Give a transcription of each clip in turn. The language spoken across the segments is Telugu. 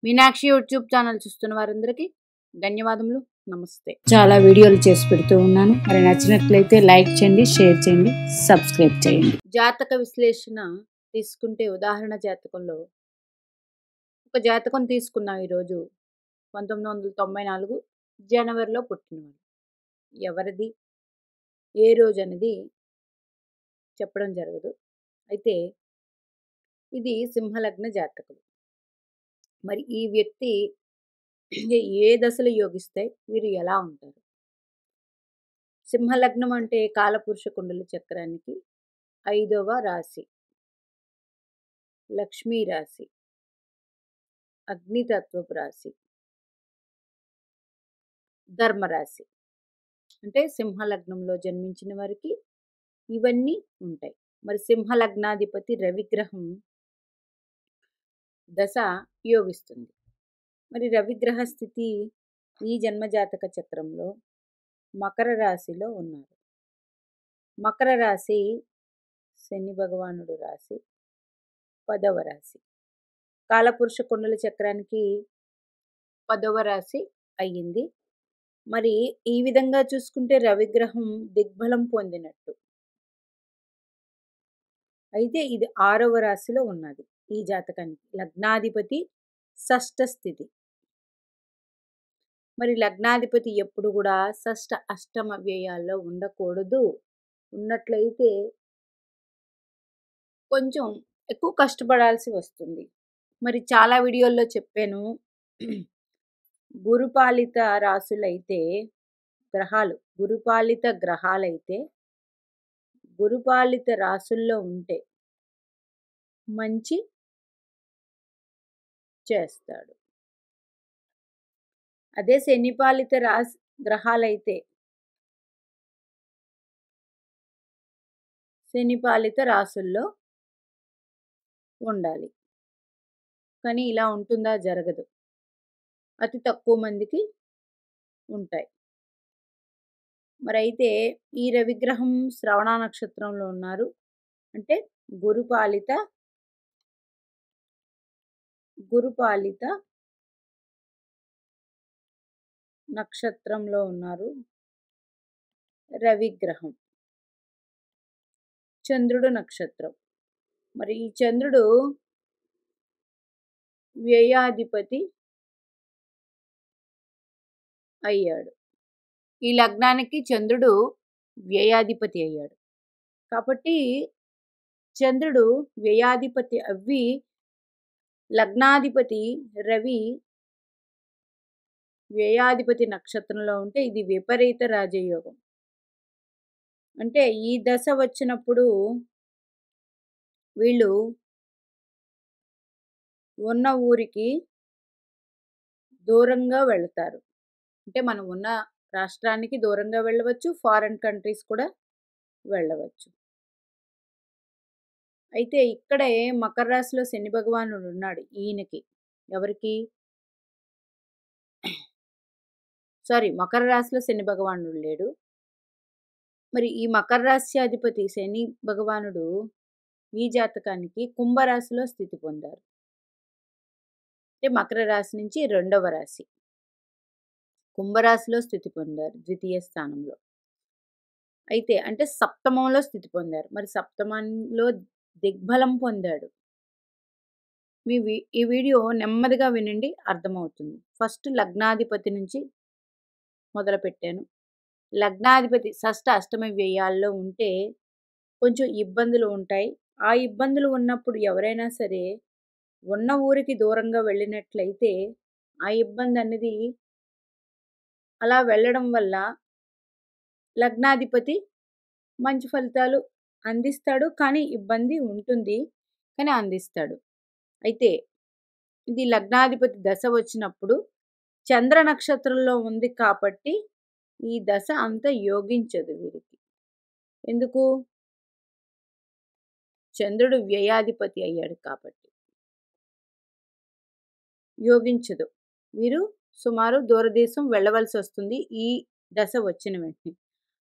మీనాక్షి యూట్యూబ్ ఛానల్ చూస్తున్న వారందరికీ ధన్యవాదములు. నమస్తే. చాలా వీడియోలు చేసి పెడుతూ ఉన్నాను. మరి నచ్చినట్లయితే లైక్ చేయండి, షేర్ చేయండి, సబ్స్క్రైబ్ చేయండి. జాతక విశ్లేషణ తీసుకుంటే ఉదాహరణ జాతకంలో ఒక జాతకం తీసుకున్నాం. ఈరోజు 1994 జనవరిలో పుట్టినవాడు. ఎవరిది ఏ రోజు అనేది చెప్పడం జరగదు. అయితే ఇది సింహలగ్న జాతకం. మరి ఈ వ్యక్తి ఏ దశలు యోగిస్తాయి, వీరు ఎలా ఉంటారు? సింహలగ్నం అంటే కాలపురుష కుండల చక్రానికి 5వ రాశి, లక్ష్మీ రాశి, అగ్నితత్వపు రాశి, ధర్మరాశి. అంటే సింహలగ్నంలో జన్మించిన వారికి ఇవన్నీ ఉంటాయి. మరి సింహలగ్నాధిపతి రవిగ్రహం దశ యోగిస్తుంది. మరి రవిగ్రహ స్థితి ఈ జన్మజాతక చక్రంలో మకర రాశిలో ఉన్నారు. మకర రాశి శని భగవానుడు రాశి, 10వ రాశి. కాలపురుష కుండల చక్రానికి 10వ రాశి అయ్యింది. మరి ఈ విధంగా చూసుకుంటే రవిగ్రహం దిగ్బలం పొందినట్టు. అయితే ఇది 6వ రాశిలో ఉన్నది ఈ జాతకానికి. లగ్నాధిపతి షష్ఠ స్థితి. మరి లగ్నాధిపతి ఎప్పుడు కూడా షష్ఠ అష్టమ వ్యయాల్లో ఉండకూడదు. ఉన్నట్లయితే కొంచెం ఎక్కువ కష్టపడాల్సి వస్తుంది. మరి చాలా వీడియోల్లో చెప్పాను, గురుపాలిత రాశులైతే గ్రహాలు, గురుపాలిత గ్రహాలైతే గురుపాలిత రాశుల్లో ఉంటే మంచి చేస్తాడు. అదే శనిపాలిత గ్రహాలైతే శనిపాలిత రాశుల్లో ఉండాలి. కానీ ఇలా ఉంటుందా? జరగదు. అతి తక్కువ మందికి ఉంటాయి. మరి అయితే ఈ రవిగ్రహం శ్రవణ నక్షత్రంలో ఉన్నారు. అంటే గురుపాలిత నక్షత్రంలో ఉన్నారు రవిగ్రహం. చంద్రుడు నక్షత్రం. మరి ఈ చంద్రుడు వ్యయాధిపతి అయ్యాడు. ఈ లగ్నానికి చంద్రుడు వ్యయాధిపతి అయ్యాడు. కాబట్టి చంద్రుడు వ్యయాధిపతి అవ్వి లగ్నాధిపతి రవి వ్యయాధిపతి నక్షత్రంలో ఉంటే ఇది విపరీత రాజయోగం. అంటే ఈ దశ వచ్చినప్పుడు వీళ్ళు ఉన్న ఊరికి దూరంగా వెళతారు. అంటే మనం ఉన్న రాష్ట్రానికి దూరంగా వెళ్ళవచ్చు, ఫారెన్ కంట్రీస్ కూడా వెళ్ళవచ్చు. అయితే ఇక్కడే మకర రాశిలో శని భగవానుడు ఉన్నాడు ఈయనకి. ఎవరికి? మకర రాశిలో శని భగవానుడు లేడు. మరి ఈ మకర రాశి అధిపతి శని భగవానుడు ఈ జాతకానికి కుంభరాశిలో స్థితి పొందారు. అంటే మకర రాశి నుంచి 2వ రాశి కుంభరాశిలో స్థితి పొందారు, ద్వితీయ స్థానంలో. అయితే అంటే సప్తమంలో స్థితి పొందారు. మరి సప్తమంలో దిగ్బలం పొందాడు. ఈ వీడియో నెమ్మదిగా వినండి, అర్థమవుతుంది. ఫస్ట్ లగ్నాధిపతి నుంచి మొదలు పెట్టాను. లగ్నాధిపతి షష్ఠ అష్టమ వ్యయాల్లో ఉంటే కొంచెం ఇబ్బందులు ఉంటాయి. ఆ ఇబ్బందులు ఉన్నప్పుడు ఎవరైనా సరే ఉన్న ఊరికి దూరంగా వెళ్ళినట్లయితే ఆ ఇబ్బంది అనేది అలా వెళ్ళడం వల్ల లగ్నాధిపతి మంచి ఫలితాలు అందిస్తాడు. కానీ ఇబ్బంది ఉంటుంది, కానీ అందిస్తాడు. అయితే ఇది లగ్నాధిపతి దశ వచ్చినప్పుడు చంద్ర నక్షత్రంలో ఉంది కాబట్టి ఈ దశ అంత యోగించదు వీరికి. ఎందుకు? చంద్రుడు వ్యయాధిపతి అయ్యాడు కాబట్టి యోగించదు. వీరు సుమారు దూరదేశం వెళ్ళవలసి వస్తుంది ఈ దశ వచ్చిన వెంటనే.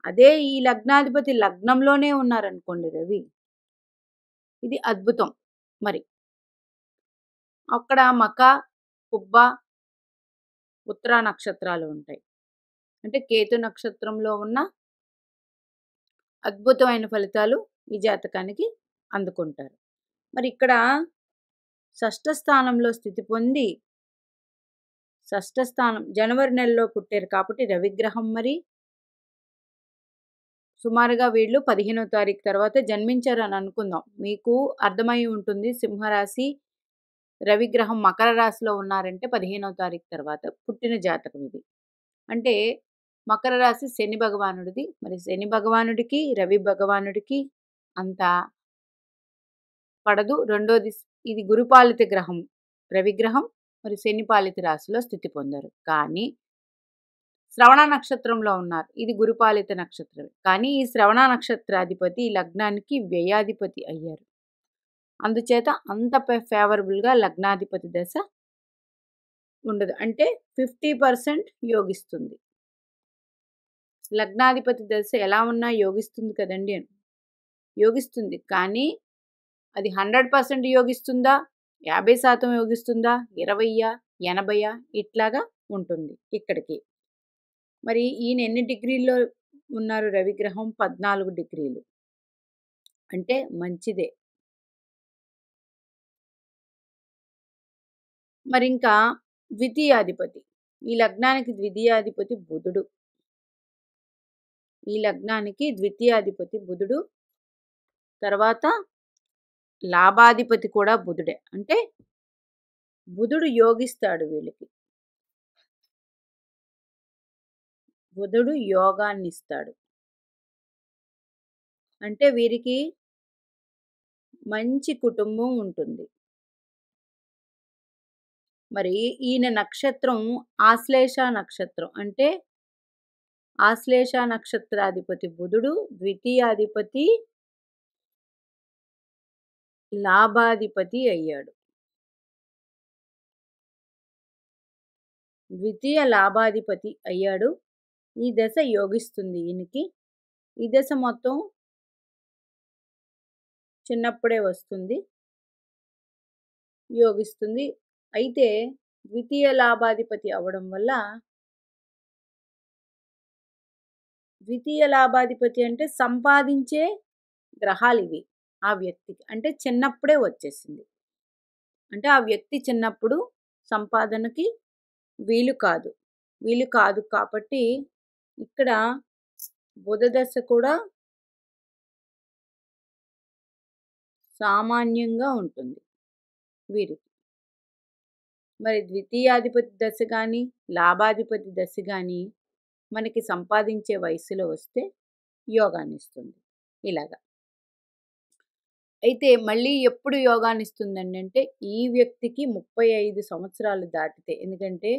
అదే ఈ లగ్నాధిపతి లగ్నంలోనే ఉన్నారనుకోండి రవి, ఇది అద్భుతం. మరి అక్కడ మక, పుబ్బ, ఉత్తర నక్షత్రాలు ఉంటాయి. అంటే కేతు నక్షత్రంలో ఉన్న అద్భుతమైన ఫలితాలు ఈ జాతకానికి అందుకుంటారు. మరి ఇక్కడ షష్ఠ స్థానంలో స్థితి పొంది, షష్ఠ స్థానం జనవరి నెలలో పుట్టారు కాబట్టి రవిగ్రహం మరి సుమారుగా వీళ్ళు 15వ తారీఖు తర్వాత జన్మించారని అనుకుందాం. మీకు అర్థమై ఉంటుంది సింహరాశి రవిగ్రహం మకర రాశిలో ఉన్నారంటే 15వ తారీఖు తర్వాత పుట్టిన జాతకం ఇది. అంటే మకర రాశి శని భగవానుడిది. మరి శని భగవానుడికి రవి భగవానుడికి అంత పడదు. రెండోది ఇది గురుపాలిత గ్రహం రవిగ్రహం. మరి శని పాలిత రాశిలో స్థితి పొందారు. కానీ శ్రవణ నక్షత్రంలో ఉన్నారు. ఇది గురుపాలిత నక్షత్రమే. కానీ ఈ శ్రవణ నక్షత్రాధిపతి ఈ లగ్నానికి వ్యయాధిపతి అయ్యారు. అందుచేత అంత ఫేవరబుల్గా లగ్నాధిపతి దశ ఉండదు. అంటే 50% యోగిస్తుంది. లగ్నాధిపతి దశ ఎలా ఉన్నా యోగిస్తుంది కదండి. యోగిస్తుంది. కానీ అది 100% యోగిస్తుందా, 50% యోగిస్తుందా, 20, 80 ఇట్లాగా ఉంటుంది ఇక్కడికి. మరి ఈయన ఎన్ని డిగ్రీల్లో ఉన్నారు రవిగ్రహం? 14 డిగ్రీలు. అంటే మంచిదే. మరి ఇంకా ద్వితీయాధిపతి, ఈ లగ్నానికి ద్వితీయాధిపతి బుధుడు. ఈ లగ్నానికి ద్వితీయాధిపతి బుధుడు. తర్వాత లాభాధిపతి కూడా బుధుడే. అంటే బుధుడు యోగిస్తాడు వీళ్ళకి. బుధుడు యోగాన్ని ఇస్తాడు. అంటే వీరికి మంచి కుటుంబం ఉంటుంది. మరి ఈయన నక్షత్రం ఆశ్లేష నక్షత్రం. అంటే ఆశ్లేష నక్షత్రాధిపతి బుధుడు, ద్వితీయాధిపతి లాభాధిపతి అయ్యాడు. ద్వితీయ లాభాధిపతి అయ్యాడు. ఈ దశ యోగిస్తుంది ఈయనకి. ఈ దశ మొత్తం చిన్నప్పుడే వస్తుంది, యోగిస్తుంది. అయితే ద్వితీయ లాభాధిపతి అవ్వడం వల్ల, ద్వితీయ లాభాధిపతి అంటే సంపాదించే గ్రహాలు ఇవి ఆ వ్యక్తికి. అంటే చిన్నప్పుడే వచ్చేసింది. అంటే ఆ వ్యక్తి చిన్నప్పుడు సంపాదనకి వీలు కాదు కాబట్టి ఇక్కడ బుధ దశ కూడా సామాన్యంగా ఉంటుంది వీరికి. మరి ద్వితీయాధిపతి దశ కానీ లాభాధిపతి దశ కానీ మనకి సంపాదించే వయసులో వస్తే యోగాన్ని ఇస్తుంది ఇలాగా. అయితే మళ్ళీ ఎప్పుడు యోగాన్ని ఇస్తుందండి అంటే ఈ వ్యక్తికి 35 సంవత్సరాలు దాటితే. ఎందుకంటే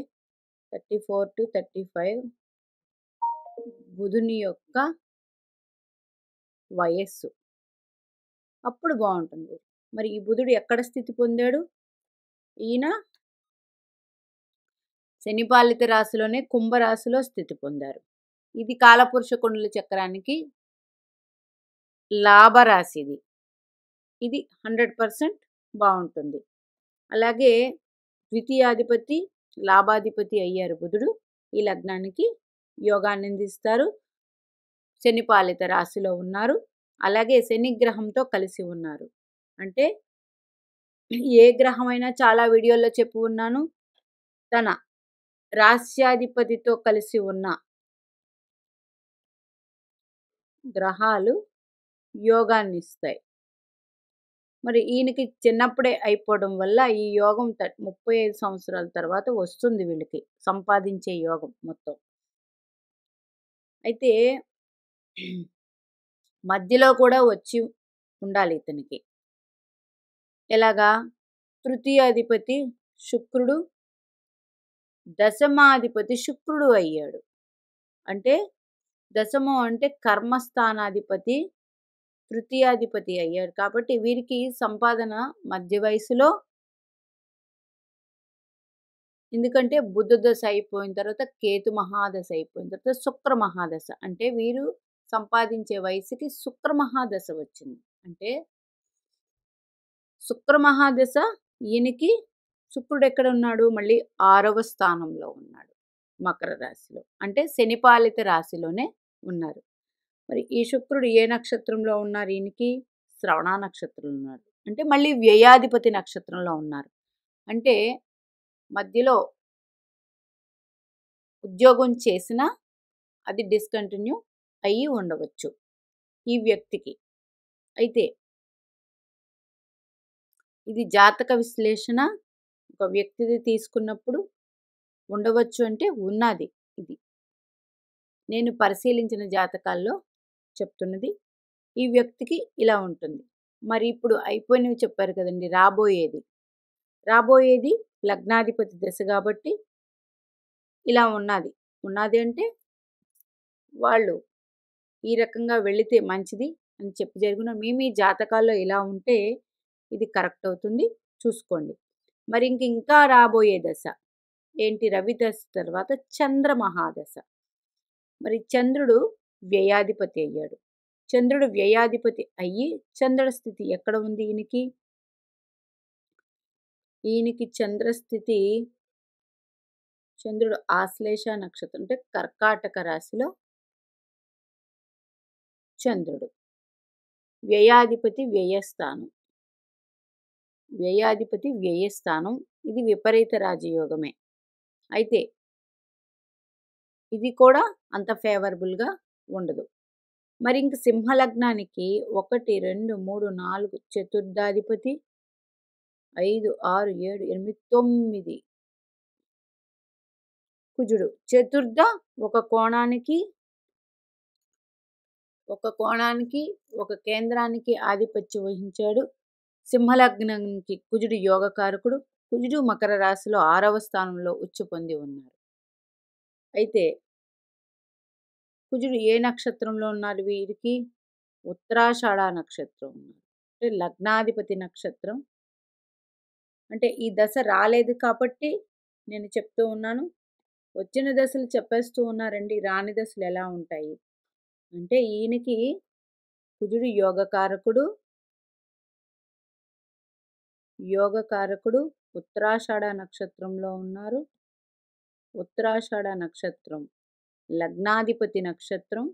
34 to 35 బుధుని యొక్క వయస్సు. అప్పుడు బాగుంటుంది. మరి ఈ బుధుడు ఎక్కడ స్థితి పొందాడు? ఈయన శనిపాలిత రాశిలోనే కుంభరాశిలో స్థితి పొందారు. ఇది కాలపురుష కుండల చక్రానికి లాభరాశిది. ఇది 100% బాగుంటుంది. అలాగే ద్వితీయాధిపతి లాభాధిపతి అయ్యారు బుధుడు. ఈ లగ్నానికి యోగాన్ని అందిస్తారు. శనిపాలిత రాశిలో ఉన్నారు. అలాగే శని గ్రహంతో కలిసి ఉన్నారు. అంటే ఏ గ్రహమైనా చాలా వీడియోల్లో చెప్పి ఉన్నాను, తన రాశ్యాధిపతితో కలిసి ఉన్న గ్రహాలు యోగాన్ని ఇస్తాయి. మరి ఈయనకి చిన్నప్పుడే అయిపోవడం వల్ల ఈ యోగం 35 సంవత్సరాల తర్వాత వస్తుంది వీళ్ళకి, సంపాదించే యోగం మొత్తం. అయితే మధ్యలో కూడా వచ్చి ఉండాలి ఇతనికి. ఎలాగా? తృతీయాధిపతి శుక్రుడు, దశమాధిపతి శుక్రుడు అయ్యాడు. అంటే దశమం అంటే కర్మస్థానాధిపతి తృతీయాధిపతి అయ్యాడు. కాబట్టి వీరికి సంపాదన మధ్య వయసులో, ఎందుకంటే బుధ దశ అయిపోయిన తర్వాత కేతు మహాదశ అయిపోయిన తర్వాత శుక్ర మహాదశ. అంటే వీరు సంపాదించే వయసుకి శుక్ర మహాదశ వచ్చింది. అంటే శుక్ర మహాదశ ఈయనకి శుక్రుడు ఎక్కడ ఉన్నాడు? మళ్ళీ 6వ స్థానంలో ఉన్నాడు మకర రాశిలో. అంటే శనిపాలిత రాశిలోనే ఉన్నారు. మరి ఈ శుక్రుడు ఏ నక్షత్రంలో ఉన్నారు ఈయనకి? శ్రవణ నక్షత్రంలో ఉన్నారు. అంటే మళ్ళీ వ్యయాధిపతి నక్షత్రంలో ఉన్నారు. అంటే మధ్యలో ఉద్యోగం చేసినా అది డిస్కంటిన్యూ అయ్యి ఉండవచ్చు ఈ వ్యక్తికి. అయితే ఇది జాతక విశ్లేషణ ఒక వ్యక్తిది తీసుకున్నప్పుడు ఉండవచ్చు అంటే ఉన్నది ఇది. నేను పరిశీలించిన జాతకాల్లో చెప్తున్నది. ఈ వ్యక్తికి ఇలా ఉంటుంది. మరి ఇప్పుడు అయిపోయినవి చెప్పారు కదండి. రాబోయేది లగ్నాధిపతి దశ కాబట్టి ఇలా ఉన్నది. ఉన్నది అంటే వాళ్ళు ఈ రకంగా వెళితే మంచిది అని చెప్పి జరిగిన మీ జాతకాల్లో ఇలా ఉంటే ఇది కరెక్ట్ అవుతుంది. చూసుకోండి. మరి ఇంకా రాబోయే దశ ఏంటి? రవి దశ తర్వాత చంద్ర మహాదశ. మరి చంద్రుడు వ్యయాధిపతి అయ్యాడు. చంద్రుడు వ్యయాధిపతి అయ్యి చంద్రుడి స్థితి ఎక్కడ ఉంది ఈయనకి? చంద్రస్థితి చంద్రుడు ఆశ్లేష నక్షత్రం అంటే కర్కాటక రాశిలో చంద్రుడు. వ్యయాధిపతి వ్యయస్థానం. ఇది విపరీత రాజయోగమే. అయితే ఇది కూడా అంత ఫేవరబుల్గా ఉండదు. మరి ఇంక సింహలగ్నానికి 1, 2, 3, 4 చతుర్థాధిపతి 5, 6, 7, 8, 9 కుజుడు. చతుర్థ ఒక కోణానికి ఒక కేంద్రానికి ఆధిపత్యం వహించాడు. సింహలగ్నానికి కుజుడు యోగకారకుడు. కుజుడు మకర రాశిలో 6వ స్థానంలో ఉచ్చు పొంది ఉన్నారు. అయితే కుజుడు ఏ నక్షత్రంలో ఉన్నారు వీరికి? ఉత్తరాషాఢ నక్షత్రం ఉన్నారు. అంటే లగ్నాధిపతి నక్షత్రం. అంటే ఈ దశ రాలేదు కాబట్టి నేను చెప్తూ ఉన్నాను. వచ్చిన దశలు చెప్పేస్తూ ఉన్నారండి. రాని దశలు ఎలా ఉంటాయి అంటే ఈయనకి కుజుడు యోగకారకుడు ఉత్తరాషాఢ నక్షత్రంలో ఉన్నారు. ఉత్తరాషాఢ నక్షత్రం లగ్నాధిపతి నక్షత్రం.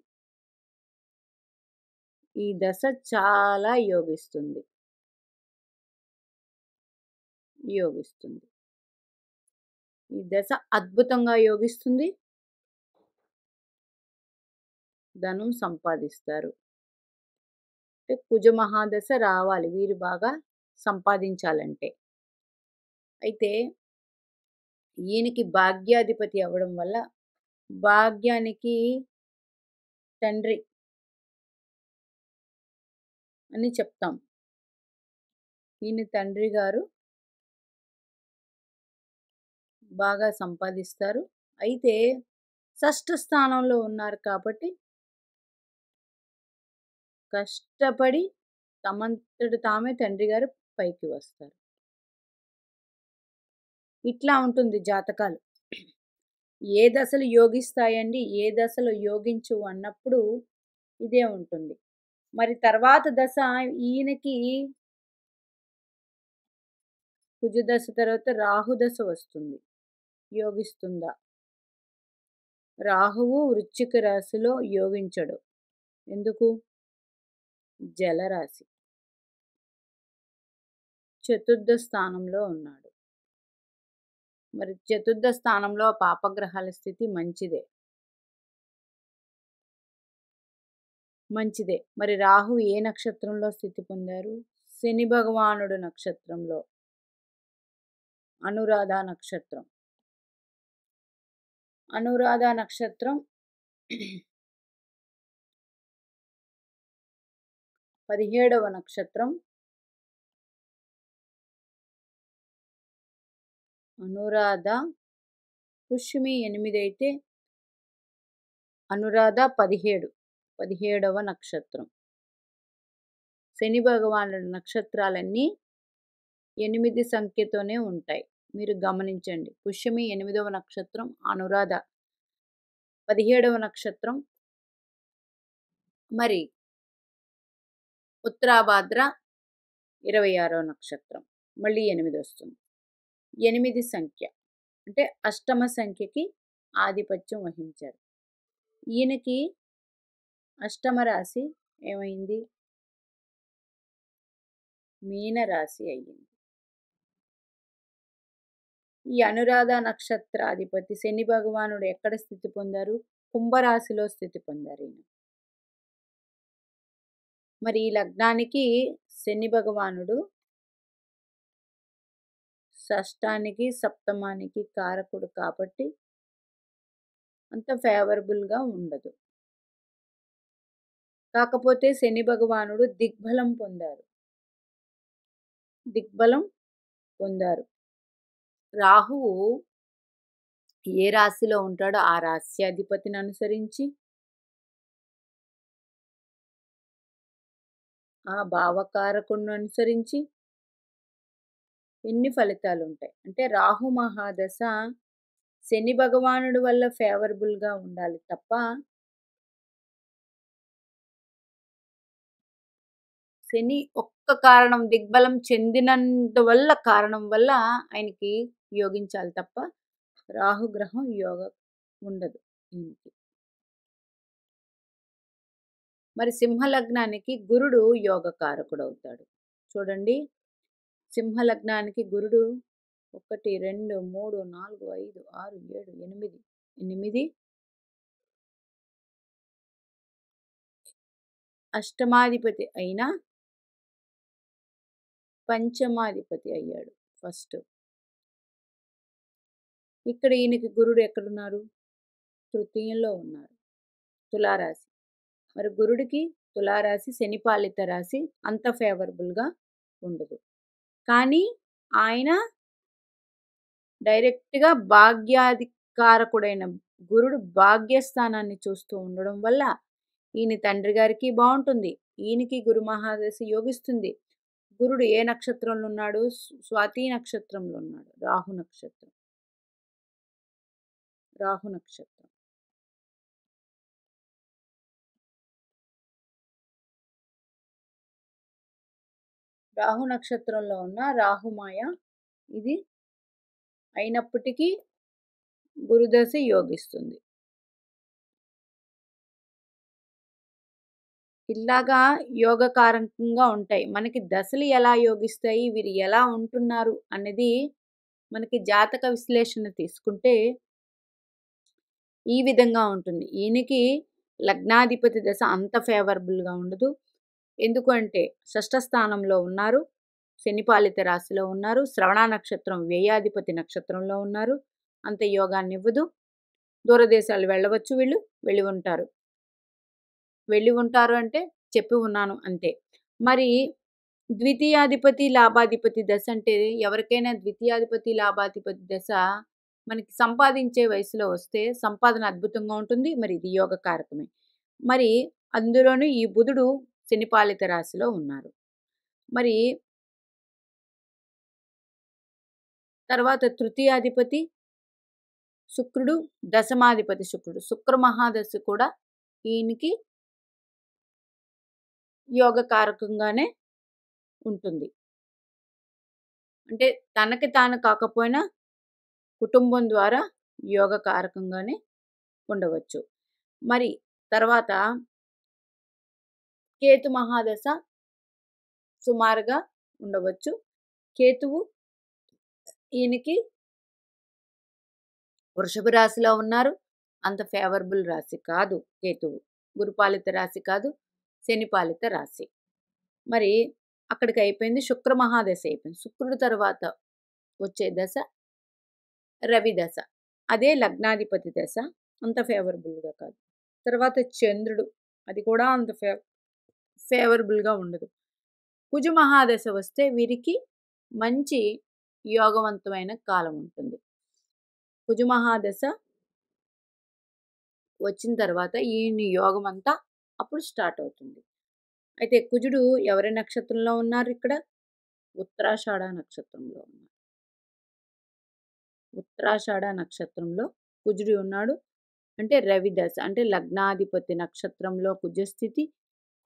ఈ దశ చాలా యోగిస్తుంది. ఈ దశ అద్భుతంగా యోగిస్తుంది. ధనం సంపాదిస్తారు. అంటే కుజ మహాదశ రావాలి వీరు బాగా సంపాదించాలంటే. అయితే ఈయనకి భాగ్యాధిపతి అవ్వడం వల్ల భాగ్యానికి తండ్రి అని చెప్తాం. ఈయన తండ్రి గారు బాగా సంపాదిస్తారు. అయితే షష్ఠ స్థానంలో ఉన్నారు కాబట్టి కష్టపడి తమంతట తామే తండ్రి గారు పైకి వస్తారు. ఇట్లా ఉంటుంది జాతకాలు. ఏ దశలు యోగిస్తాయండి, ఏ దశలు యోగించు అన్నప్పుడు ఇదే ఉంటుంది. మరి తర్వాత దశ ఈయనకి కుజ దశ తర్వాత రాహు దశ వస్తుంది. యోగిస్తుందా? రాహువు వృశ్చిక రాశిలో యోగించడు. ఎందుకు? జలరాశి. చతుర్థ స్థానంలో ఉన్నాడు. మరి చతుర్థ స్థానంలో పాపగ్రహాల స్థితి మంచిదే. మరి రాహు ఏ నక్షత్రంలో స్థితి పొందారు? శని భగవానుడు నక్షత్రంలో, అనురాధ నక్షత్రం. అనురాధ నక్షత్రం 17వ నక్షత్రం. అనురాధ పుష్యమి 8 అయితే అనురాధ 17వ నక్షత్రం. శని భగవానుడి నక్షత్రాలన్నీ 8 సంఖ్యతోనే ఉంటాయి. మీరు గమనించండి. పుష్యమి 8వ నక్షత్రం, అనురాధ 17వ నక్షత్రం, మరి ఉత్తరాభాద్ర 26వ నక్షత్రం. మళ్ళీ 8 వస్తుంది. 8 సంఖ్య అంటే అష్టమ సంఖ్యకి ఆధిపత్యం వహించారు. ఈయనకి అష్టమ రాశి ఏమైంది? మీనరాశి అయ్యింది. ఈ అనురాధ నక్షత్రాధిపతి శని భగవానుడు ఎక్కడ స్థితి పొందారు? కుంభరాశిలో స్థితి పొందారు ఈయన. మరి ఈ లగ్నానికి శని భగవానుడు షష్టానికి సప్తమానికి కారకుడు కాబట్టి అంత ఫేవరబుల్గా ఉండదు. కాకపోతే శని భగవానుడు దిగ్బలం పొందారు. రాహువు ఏ రాశిలో ఉంటాడో ఆ రాశ్యాధిపతిని అనుసరించి ఆ భావకారకుడిని అనుసరించి ఎన్ని ఫలితాలు ఉంటాయి అంటే రాహు మహాదశ శని భగవానుడి వల్ల ఫేవరబుల్గా ఉండాలి తప్ప శని ఒక్క కారణం దిగ్బలం చెందినందువల్ల కారణం వల్ల ఆయనకి యోగించాలి తప్ప రాహుగ్రహం యోగ ఉండదు ఈయనకి. మరి సింహలగ్నానికి గురుడు యోగకారకుడు అవుతాడు. చూడండి, సింహలగ్నానికి గురుడు 1 2 3 4 5 6 7 8 అష్టమాధిపతి అయినా పంచమాధిపతి అయ్యాడు ఫస్ట్. ఇక్కడ ఈయనకి గురుడు ఎక్కడున్నారు? తృతీయంలో ఉన్నారు, తులారాశి. మరి గురుడికి తులారాశి శనిపాలిత రాశి అంత ఫేవరబుల్గా ఉండదు. కానీ ఆయన డైరెక్ట్గా భాగ్యాధికారకుడైన గురుడు భాగ్యస్థానాన్ని చూస్తూ ఉండడం వల్ల ఈయన తండ్రి గారికి బాగుంటుంది, ఈయనకి గురు మహాదశ యోగిస్తుంది. గురుడు ఏ నక్షత్రంలో ఉన్నాడు? స్వాతి నక్షత్రంలో ఉన్నాడు, రాహు నక్షత్రం. రాహు నక్షత్రంలో ఉన్న రాహుమాయ ఇది అయినప్పటికీ గురుదశ యోగిస్తుంది. ఇలాగా యోగకారకంగా ఉంటాయి. మనకి దశలు ఎలా యోగిస్తాయి, వీరు ఎలా ఉంటున్నారు అనేది మనకి జాతక విశ్లేషణ తీసుకుంటే ఈ విధంగా ఉంటుంది. ఈయనకి లగ్నాధిపతి దశ అంత ఫేవరబుల్గా ఉండదు. ఎందుకంటే షష్ఠ స్థానంలో ఉన్నారు, శనిపాలిత రాశిలో ఉన్నారు, శ్రవణ నక్షత్రం వ్యయాధిపతి నక్షత్రంలో ఉన్నారు, అంత యోగాన్ని ఇవ్వదు. దూరదేశాలు వెళ్ళవచ్చు, వీళ్ళు వెళ్ళి ఉంటారు అంటే చెప్పి ఉన్నాను అంతే. మరి ద్వితీయాధిపతి లాభాధిపతి దశ అంటే ఎవరికైనా ద్వితీయాధిపతి లాభాధిపతి దశ మనకి సంపాదించే వయసులో వస్తే సంపాదన అద్భుతంగా ఉంటుంది. మరి ఇది యోగకారకమే. మరి అందులోనూ ఈ బుధుడు శనిపాలిత రాశిలో ఉన్నారు. మరి తర్వాత తృతీయాధిపతి శుక్రుడు, దశమాధిపతి శుక్రుడు, శుక్ర మహాదశ కూడా ఈయనకి యోగకారకంగానే ఉంటుంది. అంటే తనకి తాను కాకపోయినా కుటుంబం ద్వారా యోగకారకంగానే ఉండవచ్చు. మరి తర్వాత కేతు మహాదశ సుమారుగా ఉండవచ్చు. కేతువు ఈయనకి వృషభ రాశిలో ఉన్నారు, అంత ఫేవరబుల్ రాశి కాదు కేతువు. గురుపాలిత రాశి కాదు, శనిపాలిత రాశి. మరి అక్కడికి అయిపోయింది, శుక్ర మహాదశ అయిపోయింది. శుక్రుడు తర్వాత వచ్చే దశ రవి దశ, అదే లగ్నాధిపతి దశ, అంత ఫేవరబుల్గా కాదు. తర్వాత చంద్రుడు, అది కూడా అంత ఫేవరబుల్గా ఉండదు. కుజ మహాదశ వస్తే వీరికి మంచి యోగవంతమైన కాలం ఉంటుంది. కుజ మహాదశ వచ్చిన తర్వాత ఈయన యోగం అంతా అప్పుడు స్టార్ట్ అవుతుంది. అయితే కుజుడు ఎవరి నక్షత్రంలో ఉన్నారు? ఇక్కడ ఉత్తరాషాఢ నక్షత్రంలో ఉన్నారు. ఉత్తరాషాఢ నక్షత్రంలో కుజుడు ఉన్నాడు. అంటే రవి దశ, అంటే లగ్నాధిపతి నక్షత్రంలో కుజస్థితి.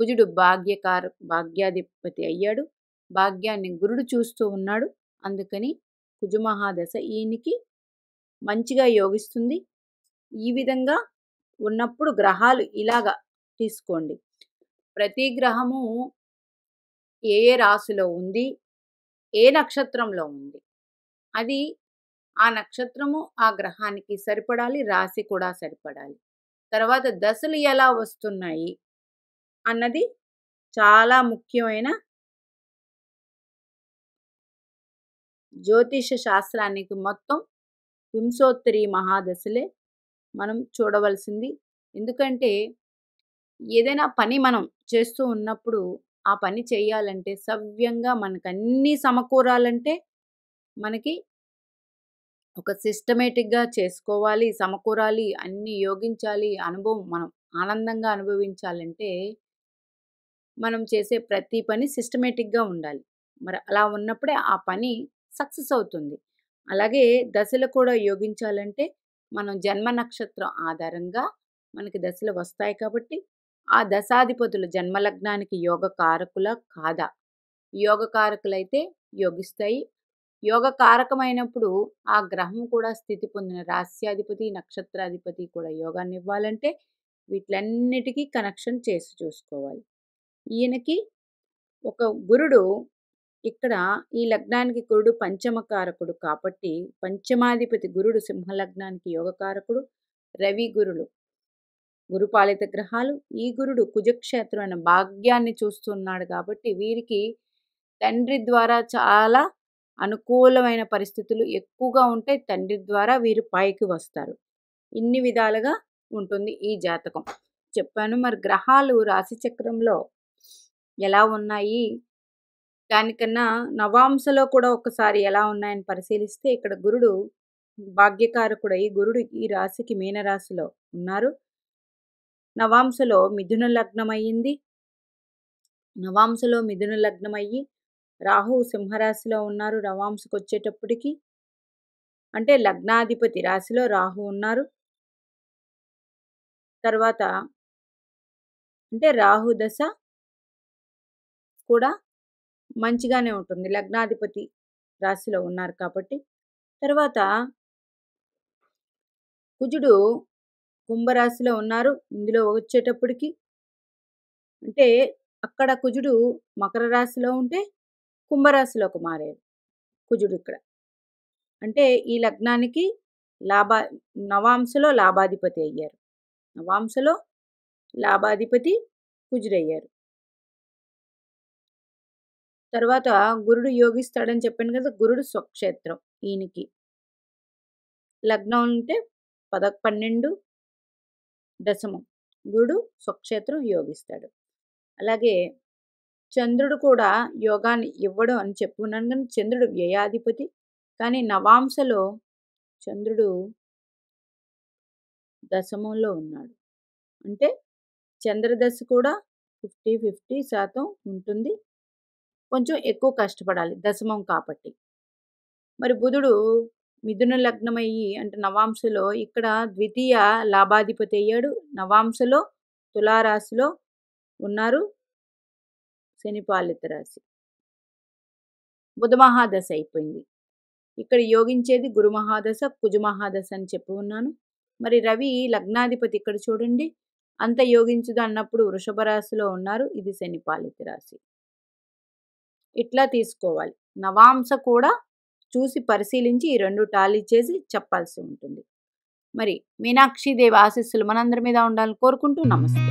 కుజుడు భాగ్యకార, భాగ్యాధిపతి అయ్యాడు. భాగ్యాన్ని గురుడు చూస్తూ ఉన్నాడు. అందుకని కుజమహాదశ ఈయనకి మంచిగా యోగిస్తుంది. ఈ విధంగా ఉన్నప్పుడు గ్రహాలు ఇలాగా తీసుకోండి. ప్రతి గ్రహము ఏ ఏ రాశిలో ఉంది, ఏ నక్షత్రంలో ఉంది, అది ఆ నక్షత్రము ఆ గ్రహానికి సరిపడాలి, రాశి కూడా సరిపడాలి. తర్వాత దశలు ఎలా వస్తున్నాయి అన్నది చాలా ముఖ్యమైన జ్యోతిష శాస్త్రానికి మొత్తం వింశోత్తరి మహాదశలే మనం చూడవలసింది. ఎందుకంటే ఏదైనా పని మనం చేస్తూ ఉన్నప్పుడు ఆ పని చేయాలంటే సవ్యంగా మనకన్నీ సమకూరాలంటే మనకి ఒక సిస్టమేటిక్‌గా చేసుకోవాలి, సమకూరాలి, అన్నీ యోగించాలి, అనుభవం మనం ఆనందంగా అనుభవించాలంటే మనం చేసే ప్రతి పని సిస్టమేటిక్‌గా ఉండాలి. మరి అలా ఉన్నప్పుడే ఆ పని సక్సెస్ అవుతుంది. అలాగే దశలు కూడా యోగించాలంటే మనం జన్మ నక్షత్రం ఆధారంగా మనకి దశలు వస్తాయి కాబట్టి ఆ దశాధిపతులు జన్మలగ్నానికి యోగ కారకులా కాదా? యోగ కారకులైతే యోగిస్తాయి. యోగ కారకమైనప్పుడు ఆ గ్రహం కూడా స్థితి పొందిన రాస్యాధిపతి, నక్షత్రాధిపతి కూడా యోగాన్ని ఇవ్వాలంటే వీటిలన్నిటికీ కనెక్షన్ చేసి చూసుకోవాలి. ఈయనకి ఒక గురుడు ఇక్కడ ఈ లగ్నానికి గురుడు పంచమకారకుడు కాబట్టి పంచమాధిపతి గురుడు సింహలగ్నానికి యోగకారకుడు. రవి గురులు గురుపాలిత గ్రహాలు. ఈ గురుడు కుజక్షేత్రం అనే భాగ్యాన్ని చూస్తున్నాడు కాబట్టి వీరికి తండ్రి ద్వారా చాలా అనుకూలమైన పరిస్థితులు ఎక్కువగా ఉంటే తండ్రి ద్వారా వీరు పైకి వస్తారు. ఇన్ని విధాలుగా ఉంటుంది ఈ జాతకం. చెప్పాను. మరి గ్రహాలు రాశి చక్రంలో ఎలా ఉన్నాయి, దానికన్నా నవాంశలో కూడా ఒకసారి ఎలా ఉన్నాయని పరిశీలిస్తే ఇక్కడ గురుడు భాగ్యకారకుడై గురుడు ఈ రాశికి మీనరాశిలో ఉన్నారు. నవాంశలో మిథున లగ్నమయ్యింది. నవాంశలో మిథున లగ్నమయ్యి రాహువు సింహరాశిలో ఉన్నారు. నవాంశకు వచ్చేటప్పటికి అంటే లగ్నాధిపతి రాశిలో రాహు ఉన్నారు. తర్వాత అంటే రాహు దశ కూడా మంచిగానే ఉంటుంది. లగ్నాధిపతి రాశిలో ఉన్నారు కాబట్టి. తర్వాత కుజుడు కుంభరాశిలో ఉన్నారు. ఇందులో వచ్చేటప్పటికి అంటే అక్కడ కుజుడు మకర రాశిలో ఉంటే కుంభరాశిలోకి మారారు కుజుడు ఇక్కడ. అంటే ఈ లగ్నానికి నవాంశలో లాభాధిపతి అయ్యారు. నవాంశలో లాభాధిపతి కుజుడయ్యారు. తర్వాత గురుడు యోగిస్తాడని చెప్పాను కదా, గురుడు స్వక్షేత్రం ఈయనకి. లగ్నం ఉంటే 12 దశమం గురుడు స్వక్షేత్రం యోగిస్తాడు. అలాగే చంద్రుడు కూడా యోగాన్ని ఇవ్వడం అని చెప్పుకున్నాను. కానీ చంద్రుడు వ్యయాధిపతి. కానీ నవాంశలో చంద్రుడు దశమంలో ఉన్నాడు. అంటే చంద్రదశ కూడా 50% ఉంటుంది. కొంచెం ఎక్కువ కష్టపడాలి దశమం కాబట్టి. మరి బుధుడు మిథున లగ్నమయ్యి అంటే నవాంశలో ఇక్కడ ద్వితీయ లాభాధిపతి అయ్యాడు. నవాంశలో తులారాశిలో ఉన్నారు. శనిపాలిత రాశి. బుధ మహాదశ అయిపోయింది. ఇక్కడ యోగించేది గురు మహాదశ, కుజ మహాదశ అని చెప్పి ఉన్నాను. మరి రవి లగ్నాధిపతి ఇక్కడ చూడండి అంత యోగించదు అన్నప్పుడు వృషభ రాశిలో ఉన్నారు. ఇది శనిపాలిత రాశి. ఇట్లా తీసుకోవాలి. నవాంశ కూడా చూసి పరిశీలించి ఈ రెండు టాలీ చేసి చెప్పాల్సి ఉంటుంది. మరి మీనాక్షి దేవి ఆశీస్సులు మనందరి మీద ఉండాలని కోరుకుంటూ నమస్తే.